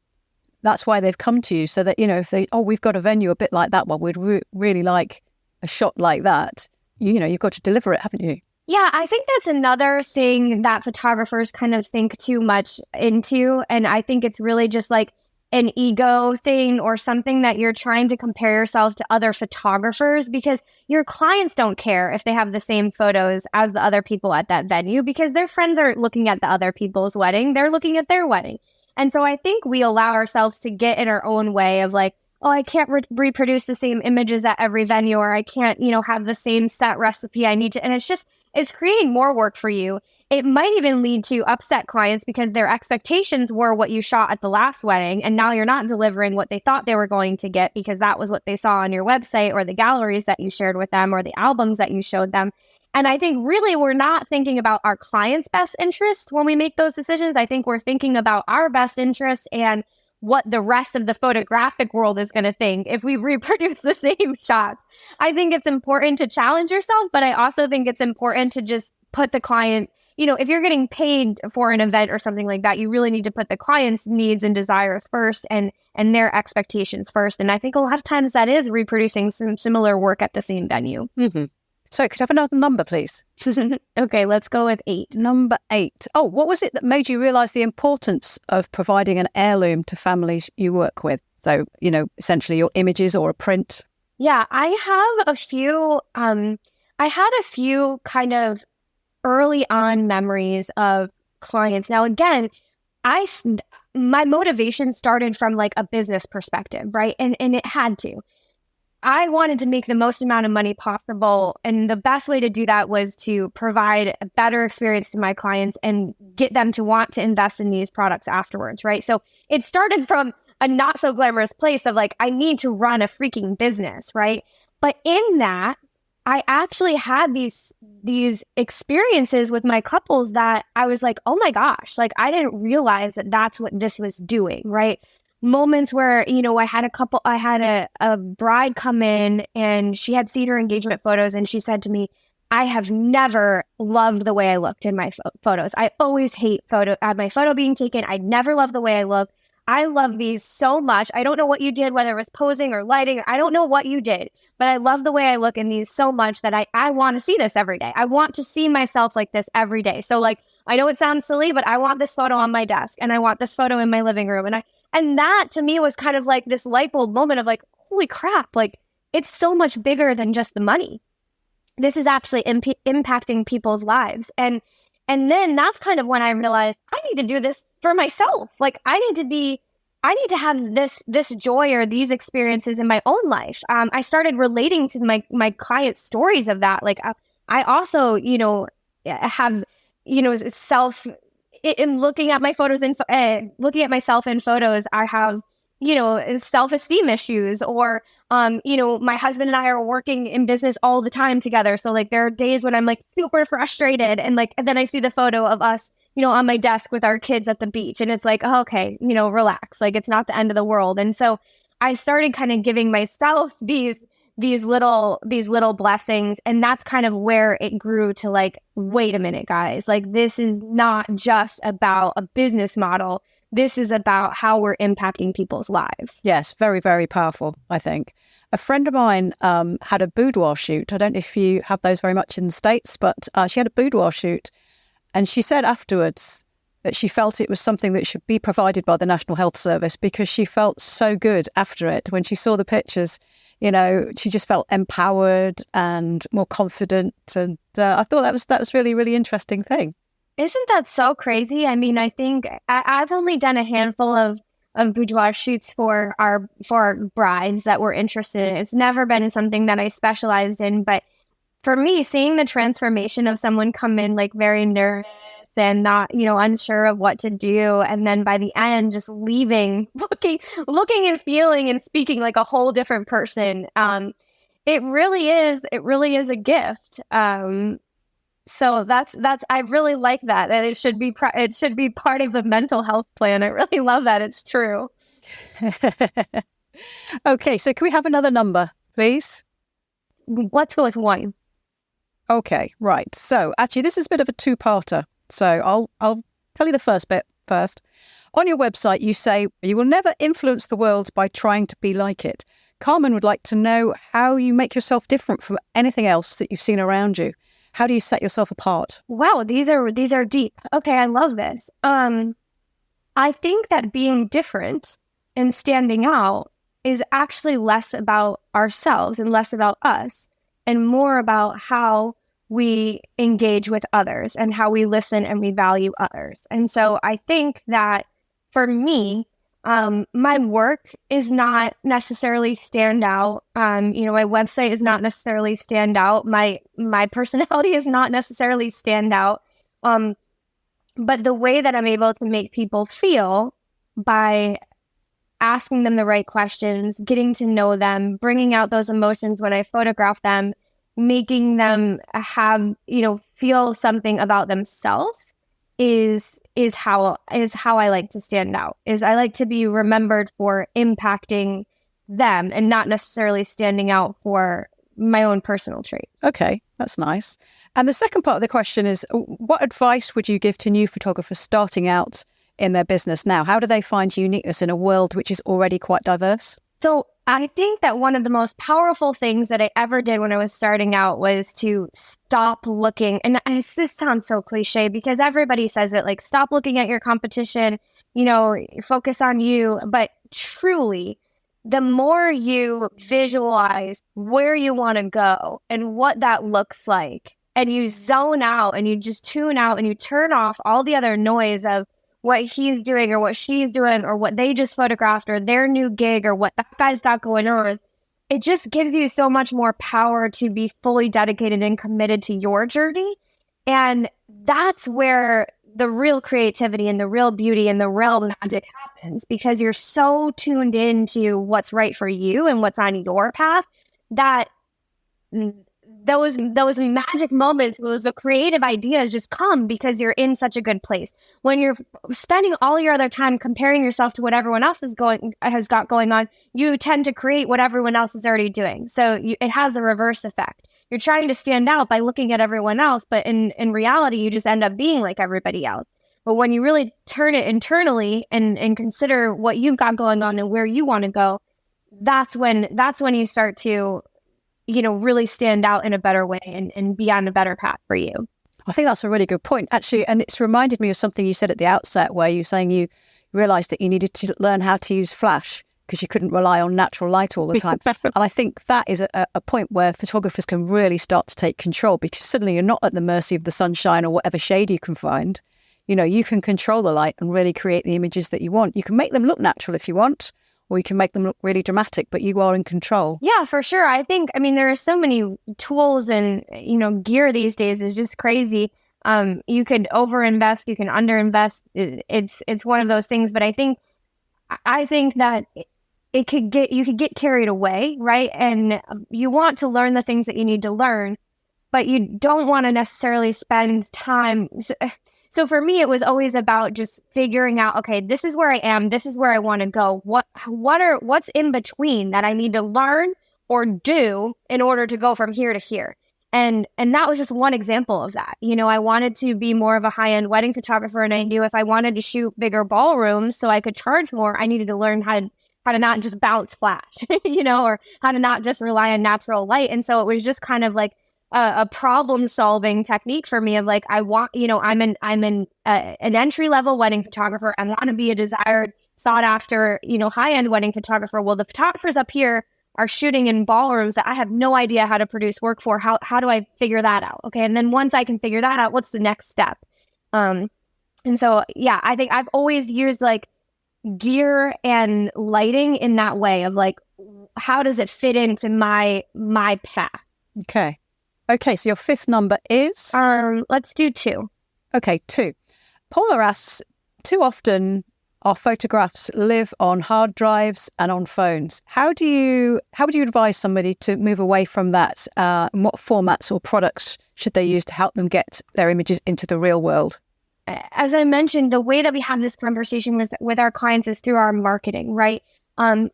that's why they've come to you. So that if we've got a venue a bit like that one, we'd really like a shot like that. You've got to deliver it, haven't you? Yeah, I think that's another thing that photographers kind of think too much into. And I think it's really just an ego thing or something that you're trying to compare yourself to other photographers, because your clients don't care if they have the same photos as the other people at that venue, because their friends are looking at the other people's wedding. They're looking at their wedding. And so I think we allow ourselves to get in our own way of like, oh, I can't reproduce the same images at every venue, or I can't, have the same set recipe I need to. And it's creating more work for you. It might even lead to upset clients because their expectations were what you shot at the last wedding. And now you're not delivering what they thought they were going to get because that was what they saw on your website or the galleries that you shared with them or the albums that you showed them. And I think really we're not thinking about our client's best interest when we make those decisions. I think we're thinking about our best interest and what the rest of the photographic world is going to think if we reproduce the same shots. I think it's important to challenge yourself, but I also think it's important to just put the client, if you're getting paid for an event or something like that, you really need to put the client's needs and desires first and their expectations first. And I think a lot of times that is reproducing some similar work at the same venue. Mm-hmm. So could I have another number, please? Okay, let's go with 8. Number 8. Oh, what was it that made you realise the importance of providing an heirloom to families you work with? So, essentially your images or a print. Yeah, I have a few, I had a few kind of early on memories of clients. Now, again, my motivation started from like a business perspective, right? And it had to. I wanted to make the most amount of money possible. And the best way to do that was to provide a better experience to my clients and get them to want to invest in these products afterwards, right? So it started from a not so glamorous place of like, I need to run a freaking business, right? But in that, I actually had these experiences with my couples that I was like, oh my gosh, like I didn't realize that that's what this was doing, right? Moments where, I had a bride come in and she had seen her engagement photos and she said to me, I have never loved the way I looked in my photos. I always hate my photo being taken. I never love the way I look. I love these so much. I don't know what you did, whether it was posing or lighting. I don't know what you did, but I love the way I look in these so much that I want to see this every day. I want to see myself like this every day. So like, I know it sounds silly, but I want this photo on my desk and I want this photo in my living room. And that to me was kind of like this light bulb moment of like, holy crap, like it's so much bigger than just the money. This is actually impacting people's lives. And then that's kind of when I realized I need to do this for myself. Like I need to have this joy or these experiences in my own life. I started relating to my clients' stories of that. Like I also, have, in looking at my photos and looking at myself in photos, I have, self-esteem issues or, my husband and I are working in business all the time together. So like there are days when I'm like super frustrated and then I see the photo of us, on my desk with our kids at the beach and it's like, oh, okay, relax. Like it's not the end of the world. And so I started kind of giving myself these little blessings. And that's kind of where it grew to like, wait a minute, guys, like this is not just about a business model. This is about how we're impacting people's lives. Yes, very, very powerful, I think. A friend of mine had a boudoir shoot. I don't know if you have those very much in the States, but she had a boudoir shoot. And she said afterwards that she felt it was something that should be provided by the National Health Service because she felt so good after it. When she saw the pictures, she just felt empowered and more confident. And I thought that was really, really interesting thing. Isn't that so crazy? I mean, I think I've only done a handful of boudoir shoots for our brides that were interested in. It's never been something that I specialized in, but for me, seeing the transformation of someone come in like very nervous and not, unsure of what to do, and then by the end just leaving, looking and feeling and speaking like a whole different person. It really is a gift. So that's I really like that it should be part of the mental health plan. I really love that. It's true. Okay, so can we have another number, please? Let's go with 1. Okay, right. So actually, this is a bit of a two-parter. So I'll tell you the first bit first. On your website, you say you will never influence the world by trying to be like it. Carmen would like to know how you make yourself different from anything else that you've seen around you. How do you set yourself apart? Wow, these are deep. Okay, I love this. I think that being different and standing out is actually less about ourselves and less about us and more about how we engage with others and how we listen and we value others. And so I think that for me, my work is not necessarily stand out. My website is not necessarily stand out. My personality is not necessarily stand out. But the way that I'm able to make people feel by asking them the right questions, getting to know them, bringing out those emotions when I photograph them, making them have, feel something about themselves is how I like to stand out. Is I like to be remembered for impacting them and not necessarily standing out for my own personal traits. Okay, that's nice. And the second part of the question is, what advice would you give to new photographers starting out in their business now? How do they find uniqueness in a world which is already quite diverse? So I think that one of the most powerful things that I ever did when I was starting out was to stop looking. And this sounds so cliche because everybody says it, like, stop looking at your competition, focus on you. But truly, the more you visualize where you want to go and what that looks like, and you zone out and you just tune out and you turn off all the other noise of what he's doing or what she's doing or what they just photographed or their new gig or what that guy's got going on, it just gives you so much more power to be fully dedicated and committed to your journey. And that's where the real creativity and the real beauty and the real magic happens, because you're so tuned into what's right for you and what's on your path that those magic moments, those creative ideas just come because you're in such a good place. When you're spending all your other time comparing yourself to what everyone else has got going on, you tend to create what everyone else is already doing. So it has a reverse effect. You're trying to stand out by looking at everyone else, but in reality, you just end up being like everybody else. But when you really turn it internally and consider what you've got going on and where you want to go, that's when you start to really stand out in a better way and be on a better path for you. I think that's a really good point, actually. And it's reminded me of something you said at the outset, where you're saying you realized that you needed to learn how to use flash because you couldn't rely on natural light all the time. And I think that is a point where photographers can really start to take control, because suddenly you're not at the mercy of the sunshine or whatever shade you can find. You can control the light and really create the images that you want. You can make them look natural if you want, or you can make them look really dramatic, but you are in control. Yeah, for sure. There are so many tools and, gear these days is just crazy. You could overinvest, you can underinvest. It's one of those things, but I think that you could get carried away, right? And you want to learn the things that you need to learn, but you don't want to necessarily spend time. So for me, it was always about just figuring out, okay, this is where I am. This is where I want to go. What's in between that I need to learn or do in order to go from here to here? And that was just one example of that. I wanted to be more of a high-end wedding photographer, and I knew if I wanted to shoot bigger ballrooms so I could charge more, I needed to learn how to not just bounce flash, or how to not just rely on natural light. And so it was just kind of like a problem-solving technique for me of like, I want, I'm an entry-level wedding photographer. I want to be a desired, sought-after, high-end wedding photographer. Well, the photographers up here are shooting in ballrooms that I have no idea how to produce work for. How do I figure that out? Okay, and then once I can figure that out, what's the next step? And so, yeah, I think I've always used like gear and lighting in that way of like, how does it fit into my path? Okay, so your fifth number is? Let's do 2. Okay, 2. Paula asks, too often our photographs live on hard drives and on phones. How would you advise somebody to move away from that? And what formats or products should they use to help them get their images into the real world? As I mentioned, the way that we have this conversation with our clients is through our marketing, right? We're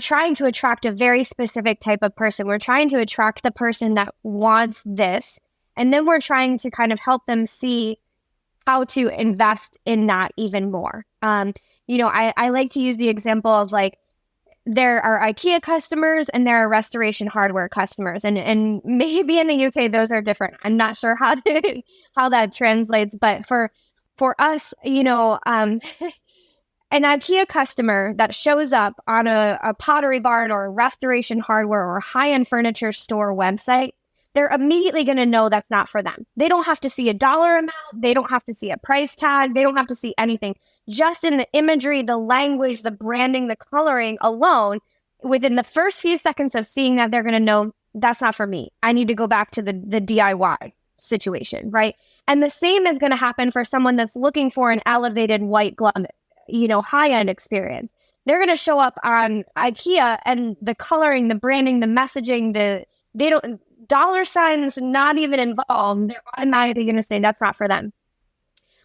trying to attract a very specific type of person. We're trying to attract the person that wants this. And then we're trying to kind of help them see how to invest in that even more. I like to use the example of like, there are IKEA customers and there are restoration hardware customers. And maybe in the UK, those are different. I'm not sure how that translates. But for us, an IKEA customer that shows up on a Pottery Barn or a restoration hardware or high-end furniture store website, they're immediately going to know that's not for them. They don't have to see a dollar amount. They don't have to see a price tag. They don't have to see anything. Just in the imagery, the language, the branding, the coloring alone, within the first few seconds of seeing that, they're going to know that's not for me. I need to go back to the DIY situation, right? And the same is going to happen for someone that's looking for an elevated white glove, high-end experience. They're going to show up on IKEA, and the coloring, the branding, the messaging, they don't, dollar signs not even involved. They're automatically going to say that's not for them.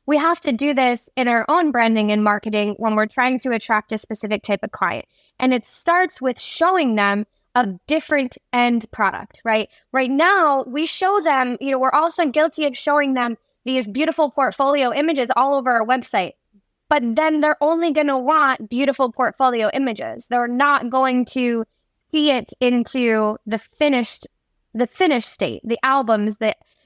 We have to do this in our own branding and marketing when we're trying to attract a specific type of client. And it starts with showing them a different end product, right? Right now, we show them, we're also guilty of showing them these beautiful portfolio images all over our website. But then they're only going to want beautiful portfolio images. They're not going to see it into the finished state, the albums,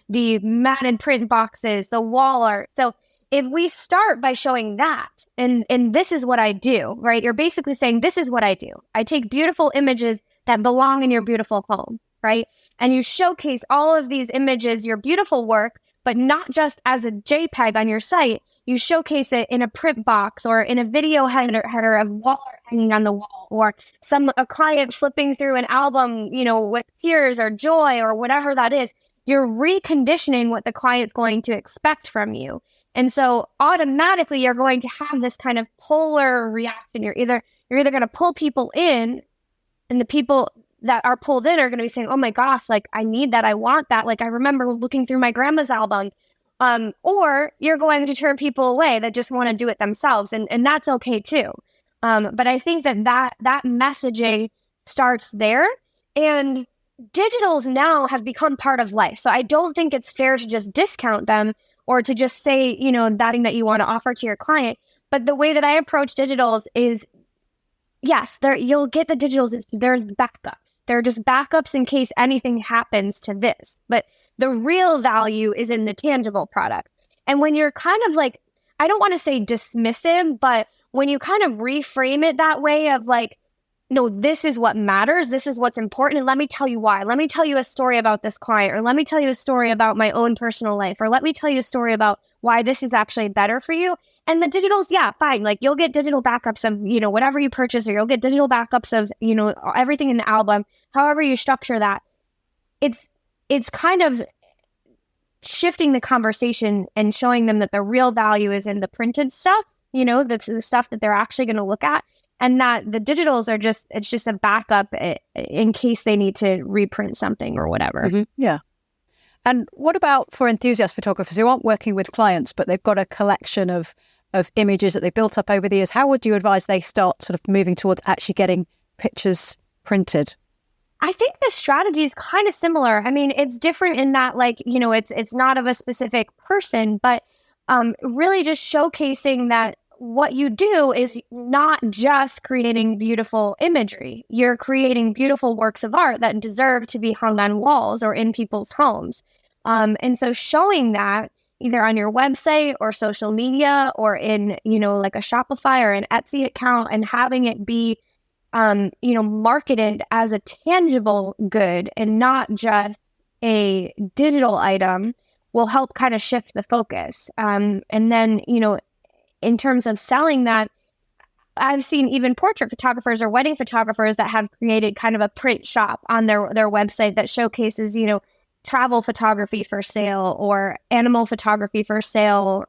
the matted print boxes, the wall art. So if we start by showing that, and this is what I do, right? You're basically saying, this is what I do. I take beautiful images that belong in your beautiful home, right? And you showcase all of these images, your beautiful work, but not just as a JPEG on your site. You showcase it in a print box or in a video header of wall art hanging on the wall, or a client flipping through an album, with tears or joy or whatever that is. You're reconditioning what the client's going to expect from you. And so automatically you're going to have this kind of polar reaction. You're either going to pull people in, and the people that are pulled in are going to be saying, oh my gosh, like I need that. I want that. Like I remember looking through my grandma's album. Or you're going to turn people away that just want to do it themselves. And that's okay too. But I think that messaging starts there, and digitals now have become part of life. So I don't think it's fair to just discount them or to just say, that thing that you want to offer to your client. But the way that I approach digitals is, yes, you'll get the digitals. There's backups. They're just backups in case anything happens to this. But the real value is in the tangible product. And when you're kind of like, I don't want to say dismissive, but when you kind of reframe it that way of like, no, this is what matters. This is what's important. And let me tell you why. Let me tell you a story about this client, or let me tell you a story about my own personal life, or let me tell you a story about why this is actually better for you. And the digitals, yeah, fine. Like you'll get digital backups of, whatever you purchase, or you'll get digital backups of, everything in the album, however you structure that. It's kind of shifting the conversation and showing them that the real value is in the printed stuff, that's the stuff that they're actually going to look at, and that the digitals are it's just a backup in case they need to reprint something or whatever. Mm-hmm. Yeah. And what about for enthusiast photographers who aren't working with clients, but they've got a collection of images that they've built up over the years? How would you advise they start sort of moving towards actually getting pictures printed? I think the strategy is kind of similar. I mean, it's different in that, like, it's not of a specific person, but really just showcasing that what you do is not just creating beautiful imagery. You're creating beautiful works of art that deserve to be hung on walls or in people's homes. And so showing that either on your website or social media or in, like a Shopify or an Etsy account, and having it be marketed as a tangible good and not just a digital item will help kind of shift the focus. And then, in terms of selling that, I've seen even portrait photographers or wedding photographers that have created kind of a print shop on their website that showcases, travel photography for sale or animal photography for sale,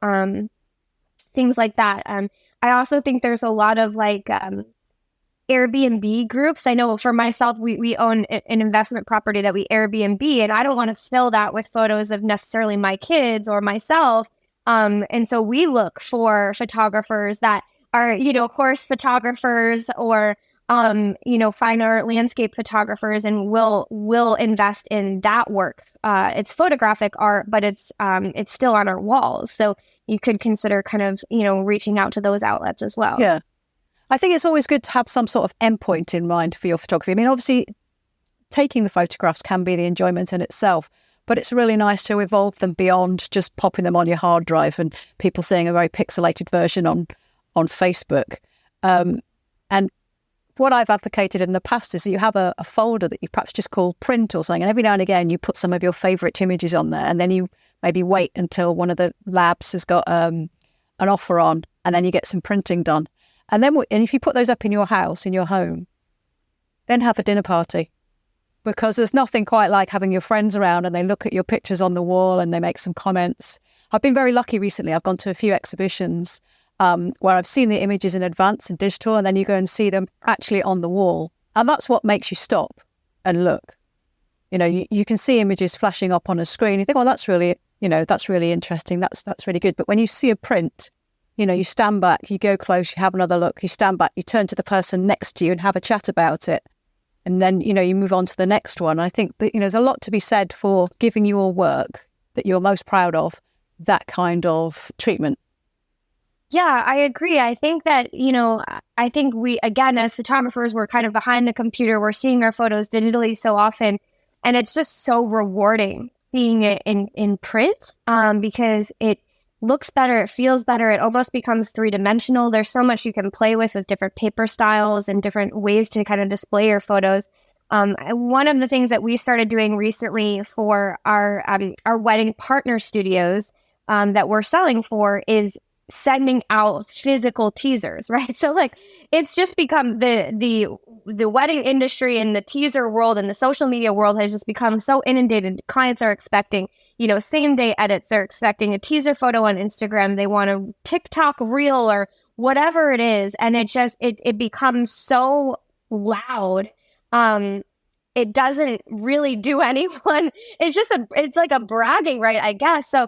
things like that. I also think there's a lot of like Airbnb groups. I know for myself, we own an investment property that we Airbnb, and I don't want to fill that with photos of necessarily my kids or myself. And so we look for photographers that are, horse photographers or, fine art landscape photographers, and we'll invest in that work. It's photographic art, but it's still on our walls. So you could consider kind of, reaching out to those outlets as well. Yeah. I think it's always good to have some sort of endpoint in mind for your photography. I mean, obviously, taking the photographs can be the enjoyment in itself, but it's really nice to evolve them beyond just popping them on your hard drive and people seeing a very pixelated version on Facebook. And What I've advocated in the past is that you have a folder that you perhaps just call print or something. And every now and again, you put some of your favourite images on there. And then you maybe wait until one of the labs has got an offer on, and then you get some printing done. And then and if you put those up in your house, in your home, then have a dinner party. Because there's nothing quite like having your friends around and they look at your pictures on the wall and they make some comments. I've been very lucky recently. I've gone to a few exhibitions where I've seen the images in advance in digital, and then you go and see them actually on the wall. And that's what makes you stop and look. You know, you can see images flashing up on a screen. You think, well, that's really interesting. That's really good. But when you see a print, you know, you stand back, you go close, you have another look, you stand back, you turn to the person next to you and have a chat about it. And then, you know, you move on to the next one. I think that, you know, there's a lot to be said for giving your work that you're most proud of that kind of treatment. Yeah, I agree. I think that, you know, I think we, again, as photographers, we're kind of behind the computer. We're seeing our photos digitally so often. And it's just so rewarding seeing it in print because it looks better. It feels better. It almost becomes three-dimensional. There's so much you can play with different paper styles and different ways to kind of display your photos. One of the things that we started doing recently for our wedding partner studios that we're selling for is sending out physical teasers, right? So like it's just become the wedding industry and the teaser world and the social media world has just become so inundated. Clients are expecting, you know, same day edits. They're expecting a teaser photo on Instagram. They want a TikTok reel or whatever it is. And it becomes so loud. It doesn't really do anyone. It's like a bragging right, I guess. So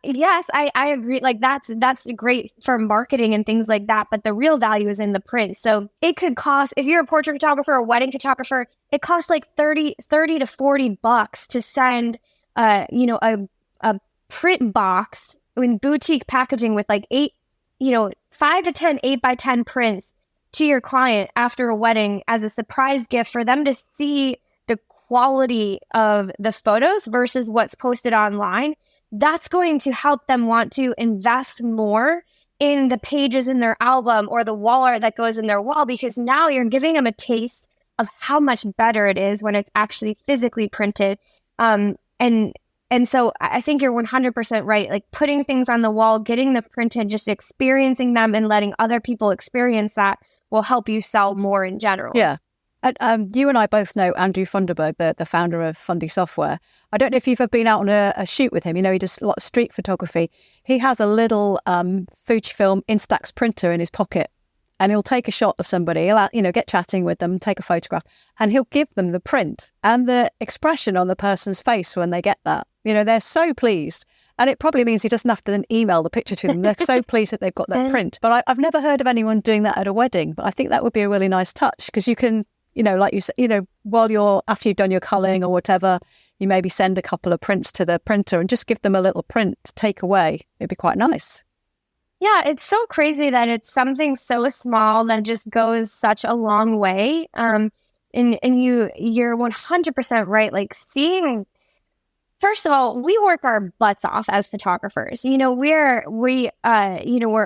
yes, I agree. Like that's great for marketing and things like that. But the real value is in the print. So it could cost, if you're a portrait photographer or wedding photographer, it costs like $30 to $40 to send, a print box in boutique packaging with like 5 to 10 8x10 prints to your client after a wedding as a surprise gift for them to see the quality of the photos versus what's posted online. That's going to help them want to invest more in the pages in their album or the wall art that goes in their wall, because now you're giving them a taste of how much better it is when it's actually physically printed. And so I think you're 100% right. Like putting things on the wall, getting the printed, just experiencing them and letting other people experience that will help you sell more in general. Yeah. You and I both know Andrew Funderburg, the founder of Fundy Software. I don't know if you've ever been out on a shoot with him. You know, he does a lot of street photography. He has a little Fujifilm Instax printer in his pocket, and he'll take a shot of somebody. He'll, get chatting with them, take a photograph, and he'll give them the print and the expression on the person's face when they get that. You know, they're so pleased. And it probably means he doesn't have to then email the picture to them. They're so pleased that they've got that print. But I've never heard of anyone doing that at a wedding. But I think that would be a really nice touch, because you can, like you said, after you've done your culling or whatever, you maybe send a couple of prints to the printer and just give them a little print to take away. It'd be quite nice. Yeah, it's so crazy that it's something so small that just goes such a long way. And you're 100% right. Like seeing, first of all, we work our butts off as photographers. We're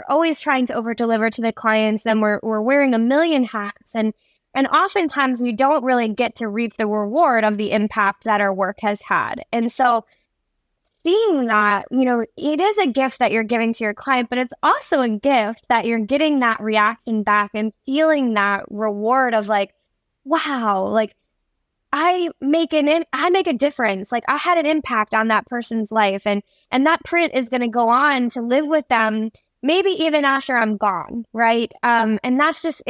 always trying to over deliver to the clients, and we're wearing a million hats, and oftentimes we don't really get to reap the reward of the impact that our work has had. And so seeing that, it is a gift that you're giving to your client, but it's also a gift that you're getting that reaction back and feeling that reward of like, wow, like I make a difference. Like I had an impact on that person's life, and that print is going to go on to live with them, maybe even after I'm gone. Right. And that's just,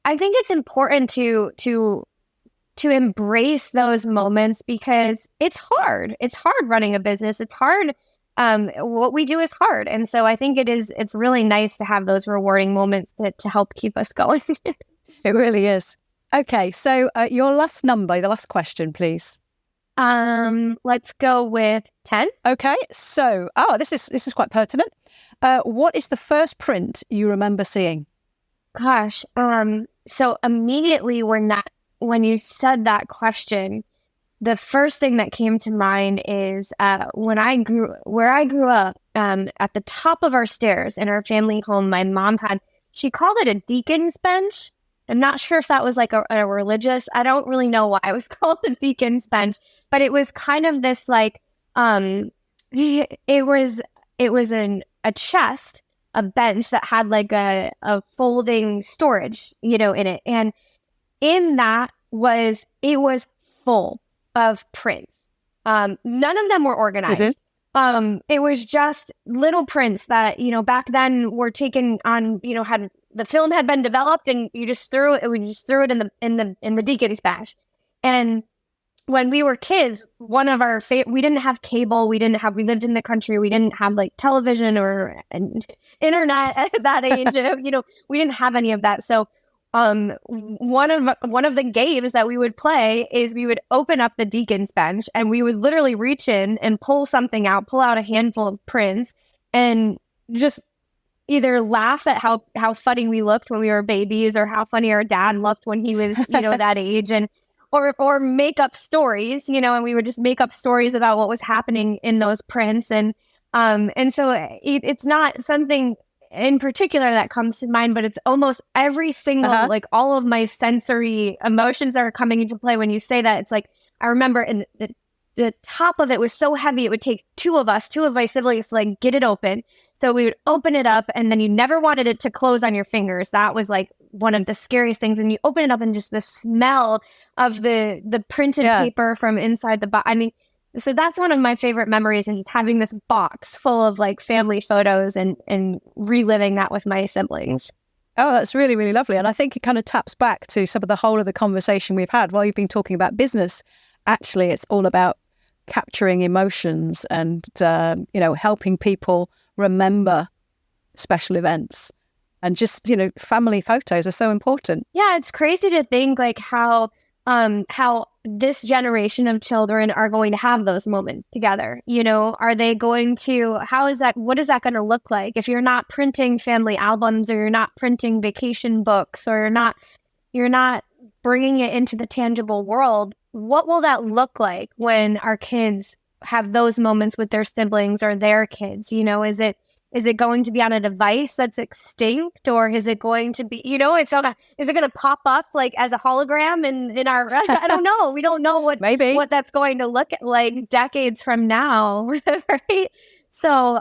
I think it's important to embrace those moments, because it's hard. It's hard running a business. It's hard. What we do is hard. And so I think it's really nice to have those rewarding moments to help keep us going. It really is. Okay. So your last number, the last question, please. Let's go with 10. Okay. So, this is quite pertinent. What is the first print you remember seeing? Gosh. So immediately when you said that question, the first thing that came to mind is where I grew up, at the top of our stairs in our family home, my mom she called it a deacon's bench. I'm not sure if that was like a religious, I don't really know why it was called the deacon's bench, but it was kind of this like, it was a chest, a bench that had like a folding storage, in it. And in that it was full of prints. None of them were organized. It was just little prints that, back then were taken on, had the film had been developed, and we just threw it in the deacon's bench. And when we were kids, one of our we didn't have cable, we lived in the country, we didn't have like television or internet at that age, we didn't have any of that. So one of the games that we would play is we would open up the deacon's bench, and we would literally reach in and pull out a handful of prints, and just either laugh at how funny we looked when we were babies, or how funny our dad looked when he was, that age, and or make up stories, and we would just make up stories about what was happening in those prints. And so it's not something in particular that comes to mind, but it's almost every single, like all of my sensory emotions are coming into play when you say that. It's like, I remember in the top of it was so heavy, it would take two of my siblings to like get it open. So we would open it up, and then you never wanted it to close on your fingers. That was like one of the scariest things. And you open it up, and just the smell of the printed paper from inside the box. I mean, so that's one of my favorite memories, is just having this box full of like family photos and reliving that with my siblings. Oh, that's really, really lovely. And I think it kind of taps back to some of the whole of the conversation we've had while you've been talking about business. Actually, it's all about capturing emotions and, helping people remember special events. And just, family photos are so important. Yeah, it's crazy to think like how this generation of children are going to have those moments together. Are they going to, what is that going to look like? If you're not printing family albums, or you're not printing vacation books, or you're not bringing it into the tangible world, what will that look like when our kids have those moments with their siblings or their kids? Is it going to be on a device that's extinct, or is it going to be, is it going to pop up like as a hologram in our, I don't know. We don't know what that's going to look like decades from now. Right. So,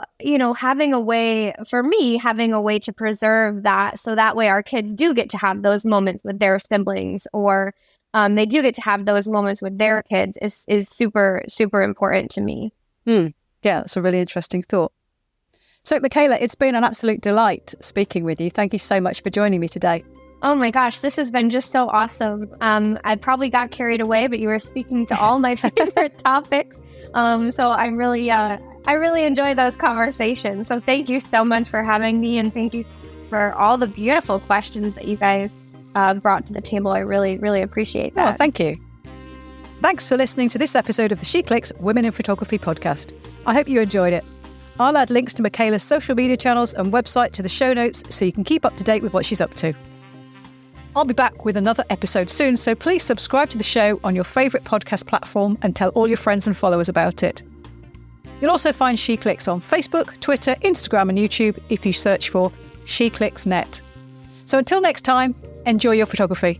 having a way to preserve that, so that way our kids do get to have those moments with their siblings, or they do get to have those moments with their kids is super, super important to me. Yeah, that's a really interesting thought. So, Makayla, it's been an absolute delight speaking with you. Thank you so much for joining me today. Oh my gosh, this has been just so awesome. I probably got carried away, but you were speaking to all my favorite topics. So I really enjoy those conversations. So thank you so much for having me, and thank you for all the beautiful questions that you guys brought to the table. I really, really appreciate that. Oh, thank you. Thanks for listening to this episode of the She Clicks Women in Photography podcast. I hope you enjoyed it. I'll add links to Makayla's social media channels and website to the show notes so you can keep up to date with what she's up to. I'll be back with another episode soon, so please subscribe to the show on your favourite podcast platform and tell all your friends and followers about it. You'll also find She Clicks on Facebook, Twitter, Instagram and YouTube if you search for She Clicks Net. So until next time, enjoy your photography.